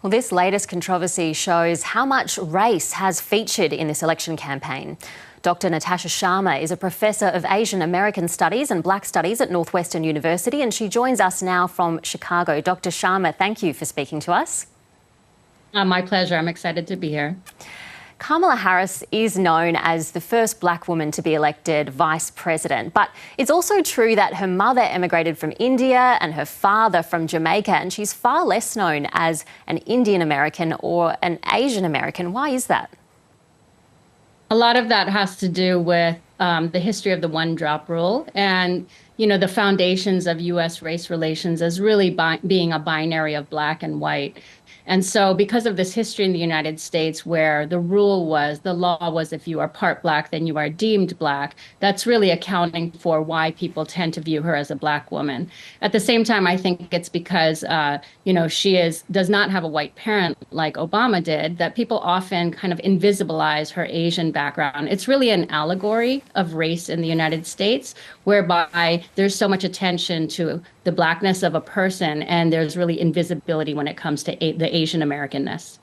Well, this latest controversy shows how much race has featured in this election campaign. Dr. Nitasha Sharma is a professor of Asian American Studies and Black Studies at Northwestern University, and she joins us now from Chicago. Dr. Sharma, thank you for speaking to us. My pleasure. I'm excited to be here. Kamala Harris is known as the first black woman to be elected vice president, but it's also true that her mother emigrated from India and her father from Jamaica, and she's far less known as an Indian American or an Asian American. Why is that? A lot of that has to do with the history of the one-drop rule and, the foundations of U.S. race relations as really being a binary of black and white. And so because of this history in the United States where the law was if you are part black, then you are deemed black, that's really accounting for why people tend to view her as a black woman. At the same time, I think it's because, she does not have a white parent like Obama did, that people often kind of invisibilize her Asian background. It's really an allegory of race in the United States, whereby there's so much attention to the blackness of a person, and there's really invisibility when it comes to the Asian Americanness.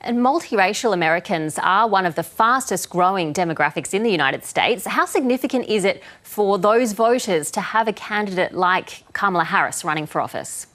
And multiracial Americans are one of the fastest growing demographics in the United States. How significant is it for those voters to have a candidate like Kamala Harris running for office?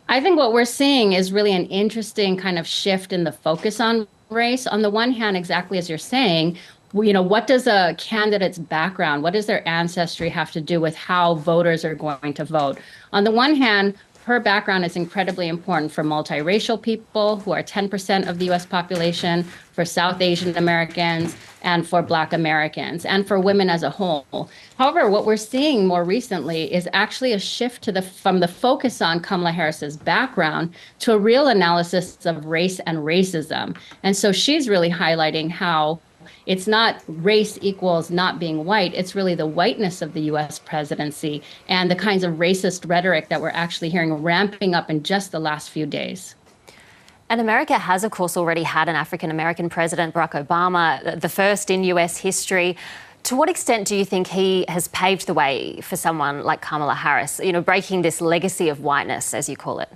I think what we're seeing is really an interesting kind of shift in the focus on race. On the one hand, exactly as you're saying, what does a candidate's background, what does their ancestry have to do with how voters are going to vote? On the one hand, her background is incredibly important for multiracial people who are 10% of the U.S. population, for South Asian Americans, and for Black Americans, and for women as a whole. However, what we're seeing more recently is actually a shift from the focus on Kamala Harris's background to a real analysis of race and racism. And so she's really highlighting how it's not race equals not being white. It's really the whiteness of the U.S. presidency and the kinds of racist rhetoric that we're actually hearing ramping up in just the last few days. And America has, of course, already had an African-American president, Barack Obama, the first in U.S. history. To what extent do you think he has paved the way for someone like Kamala Harris, breaking this legacy of whiteness, as you call it?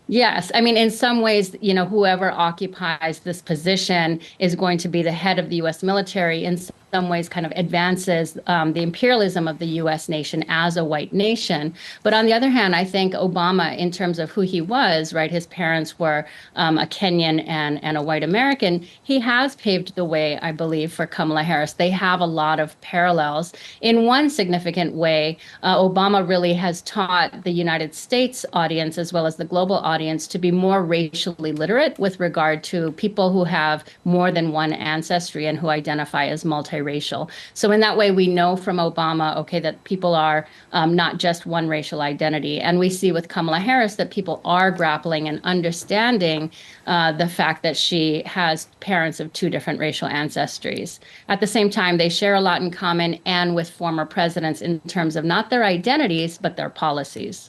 Yes. I mean, in some ways, whoever occupies this position is going to be the head of the U.S. military. In some ways, kind of advances the imperialism of the U.S. nation as a white nation. But on the other hand, I think Obama, in terms of who he was, right, his parents were a Kenyan and a white American. He has paved the way, I believe, for Kamala Harris. They have a lot of parallels. In one significant way, Obama really has taught the United States audience, as well as the global audience, to be more racially literate with regard to people who have more than one ancestry and who identify as multiracial. So in that way, we know from Obama, that people are not just one racial identity. And we see with Kamala Harris that people are grappling and understanding the fact that she has parents of two different racial ancestries. At the same time, they share a lot in common and with former presidents in terms of not their identities, but their policies.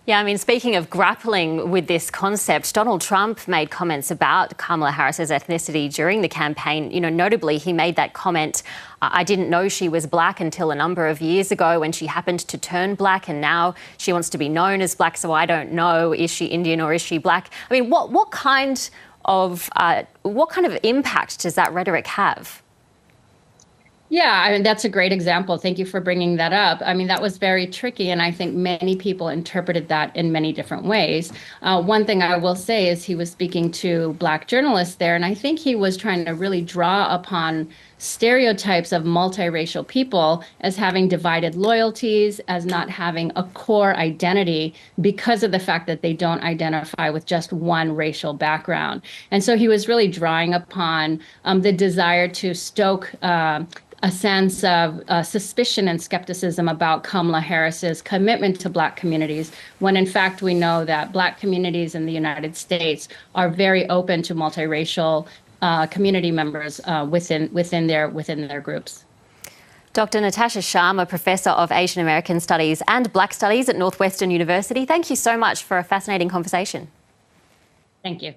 Yeah, I mean, speaking of grappling with this concept, Donald Trump made comments about Kamala Harris's ethnicity during the campaign. Notably, he made that comment, "I didn't know she was black until a number of years ago when she happened to turn black, and now she wants to be known as black, so I don't know, is she Indian or is she black?" I mean, what kind of impact does that rhetoric have? Yeah, I mean, that's a great example. Thank you for bringing that up. I mean, that was very tricky, and I think many people interpreted that in many different ways. One thing I will say is he was speaking to Black journalists there, and I think he was trying to really draw upon stereotypes of multiracial people as having divided loyalties, as not having a core identity because of the fact that they don't identify with just one racial background. And so he was really drawing upon the desire to stoke a sense of suspicion and skepticism about Kamala Harris's commitment to Black communities, when in fact we know that Black communities in the United States are very open to multiracial community members within their groups. Dr. Nitasha Sharma, Professor of Asian American Studies and Black Studies at Northwestern University, thank you so much for a fascinating conversation. Thank you.